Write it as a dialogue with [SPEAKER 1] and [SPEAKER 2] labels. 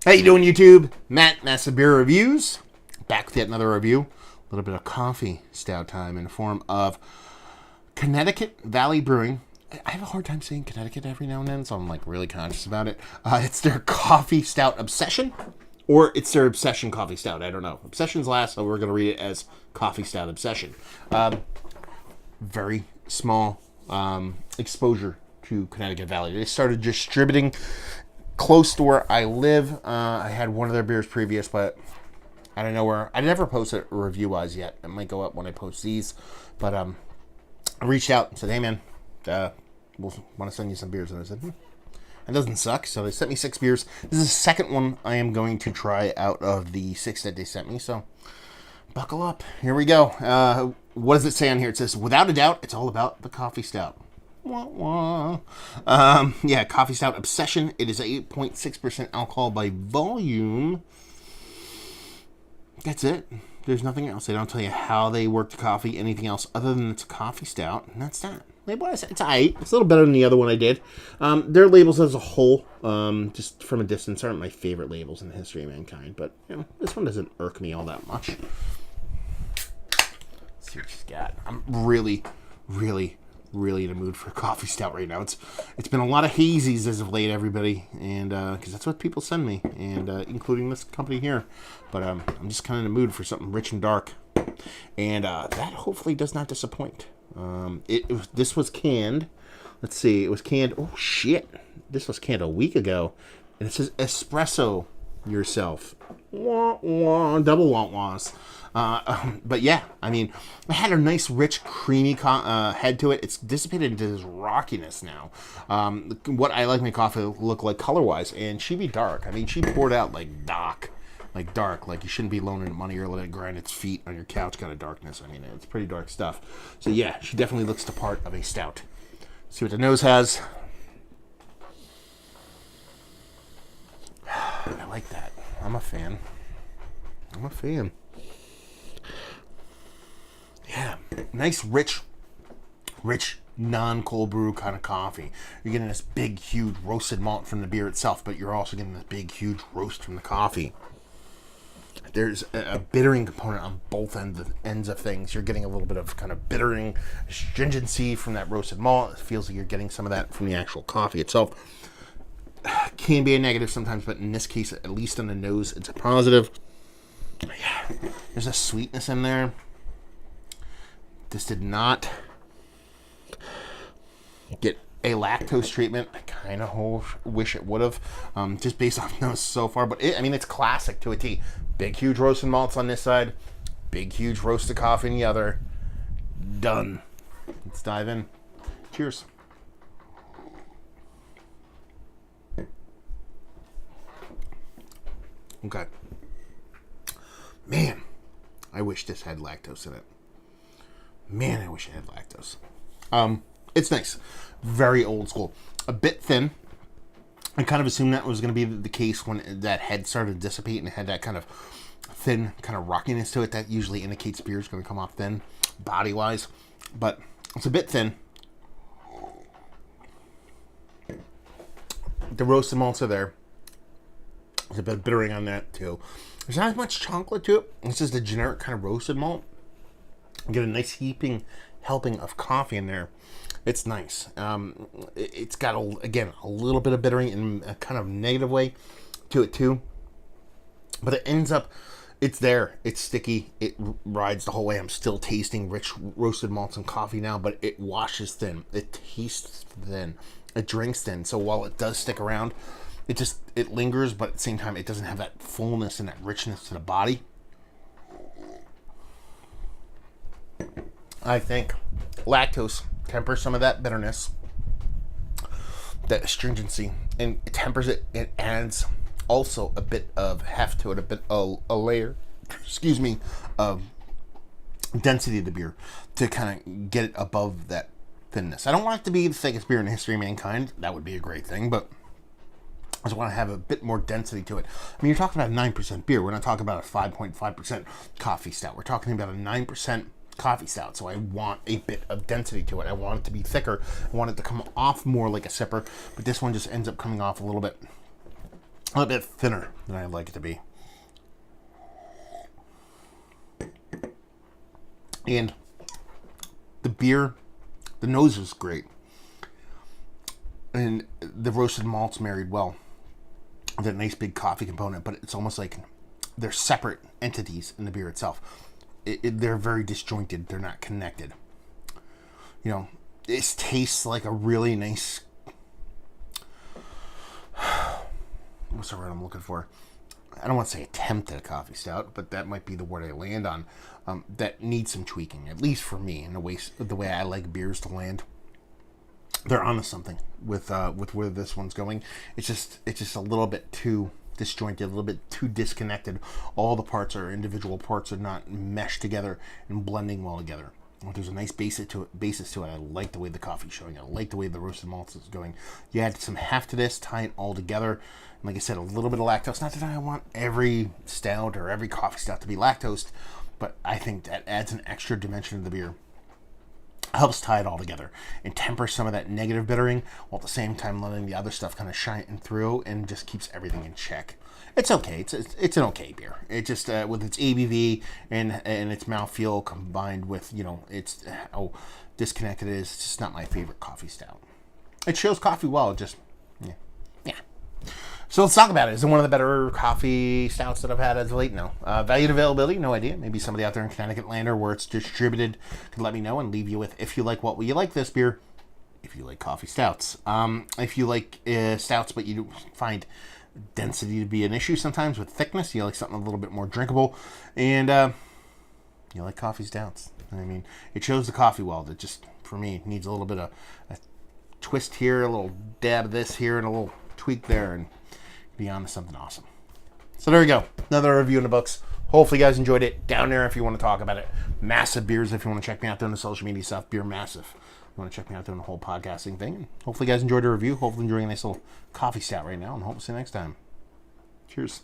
[SPEAKER 1] How you doing, YouTube? Massive Beer Reviews. Back with yet another review. A little bit of coffee stout time in the form of Connecticut Valley Brewing. I have a hard time saying Connecticut every now and then, so I'm like really conscious about it. It's their coffee stout obsession, or it's their obsession coffee stout. I don't know. Obsession's last, so we're going to read it as coffee stout obsession. Very small exposure to Connecticut Valley. They started distributing close to where I live. I had one of their beers previous, but I don't know where. I never posted a review wise yet. It might go up when I post these, but I reached out and said, "Hey man, we'll want to send you some beers," and I said, "It doesn't suck." So they sent me 6 beers. This is the second one I am going to try out of the 6 that they sent me. So buckle up. Here we go. What does it say on here? It says, "Without a doubt, it's all about the coffee stout." Wah, wah. Yeah, coffee stout obsession. It is 8.6% alcohol by volume. That's it. There's nothing else. They don't tell you how they work the coffee, anything else other than it's a coffee stout, and that's that. Label, it's alright. It's a little better than the other one I did. Their labels as a whole, just from a distance, aren't my favorite labels in the history of mankind, but you know, this one doesn't irk me all that much. Let's see what she's got. I'm really in the mood for a coffee stout right now. It's been a lot of hazies as of late, everybody, and because that's what people send me, and including this company here. But I'm just kind of in the mood for something rich and dark, and that hopefully does not disappoint. This was canned. Let's see, it was canned. Oh shit, this was canned a week ago, and it says espresso yourself. Wah, wah, double wah-wahs. But yeah, I mean, it had a nice, rich, creamy head to it. It's dissipated into this rockiness now. What I like my coffee to look like color-wise, and she be dark. I mean, she poured out like dark, like you shouldn't be loaning it money or letting it grind its feet on your couch kind of darkness. I mean, it's pretty dark stuff. So yeah, she definitely looks the part of a stout. See what the nose has. I like that. I'm a fan. Yeah, nice, rich, non-cold brew kind of coffee. You're getting this big, huge roasted malt from the beer itself, but you're also getting this big, huge roast from the coffee. There's a bittering component on both ends of things. You're getting a little bit of kind of bittering, astringency from that roasted malt. It feels like you're getting some of that from the actual coffee itself. Can be a negative sometimes, but in this case, at least on the nose, it's a positive. Yeah, there's a sweetness in there. This did not get a lactose treatment. I kind of wish it would have, just based off nose so far. But it's classic to a T. Big, huge roasted malts on this side. Big, huge roasted coffee on the other. Done. Let's dive in. Cheers. Okay. Man, I wish this had lactose in it. Man, I wish it had lactose. It's nice. Very old school. A bit thin. I kind of assumed that was going to be the case when that head started to dissipate and it had that kind of thin kind of rockiness to it. That usually indicates beer is going to come off thin, body-wise. But it's a bit thin. The roasted malts are there. There's a bit of bittering on that, too. There's not as much chocolate to it. This is the generic kind of roasted malt. You get a nice heaping helping of coffee in there. It's nice. It's got, again, a little bit of bittering in a kind of negative way to it, too. But it ends up, it's there. It's sticky. It rides the whole way. I'm still tasting rich roasted malts and coffee now, but it washes thin. It tastes thin. It drinks thin. So while it does stick around, it lingers, but at the same time, it doesn't have that fullness and that richness to the body. I think lactose tempers some of that bitterness, that astringency, and it tempers it. It adds also a bit of heft to it, a layer, of density of the beer to kind of get it above that thinness. I don't want it to be the thickest beer in the history of mankind. That would be a great thing, but I just want to have a bit more density to it. I mean, you're talking about a 9% beer. We're not talking about a 5.5% coffee stout. We're talking about a 9% coffee stout, so I want a bit of density to it. I want it to be thicker. I want it to come off more like a sipper, but this one just ends up coming off a little bit A little bit thinner than I'd like it to be. And the beer, the nose is great. And the roasted malts married well. That nice big coffee component, but it's almost like they're separate entities in the beer itself. They're very disjointed. They're not connected. You know, it tastes like a really nice... What's the word I'm looking for? I don't want to say attempt at a coffee stout, but that might be the word I land on. That needs some tweaking, at least for me, in the way I like beers to land. They're onto something with where this one's going. It's just a little bit too disjointed, a little bit too disconnected. All the parts individual parts are not meshed together and blending well together. There's a nice basis to it. I like the way the coffee's showing. I like the way the roasted malts is going. You add some heft to this, tie it all together. And like I said, a little bit of lactose. Not that I want every stout or every coffee stout to be lactose, but I think that adds an extra dimension to the beer. Helps tie it all together and temper some of that negative bittering, while at the same time letting the other stuff kind of shine through and just keeps everything in check. It's okay. It's an okay beer. It just with its ABV and its mouthfeel combined with it's how disconnected it is. It's just not my favorite coffee stout. It shows coffee well. It just yeah. So let's talk about it. Is it one of the better coffee stouts that I've had as of late? No. Value and availability? No idea. Maybe somebody out there in Connecticut land or where it's distributed could let me know and leave you with if you like you like this beer, if you like coffee stouts. If you like stouts but you find density to be an issue sometimes with thickness, you like something a little bit more drinkable, and you like coffee stouts. I mean, it shows the coffee well. That just, for me, needs a little bit of a twist here, a little dab of this here, and a little tweak there, and be on to something awesome. So there you go. Another review in the books. Hopefully you guys enjoyed it. Down there if you want to talk about it. Massive Beers if you want to check me out doing the social media stuff. Beer Massive. You want to check me out doing the whole podcasting thing. And hopefully you guys enjoyed the review. Hopefully enjoying a nice little coffee stout right now. And hope to see you next time. Cheers.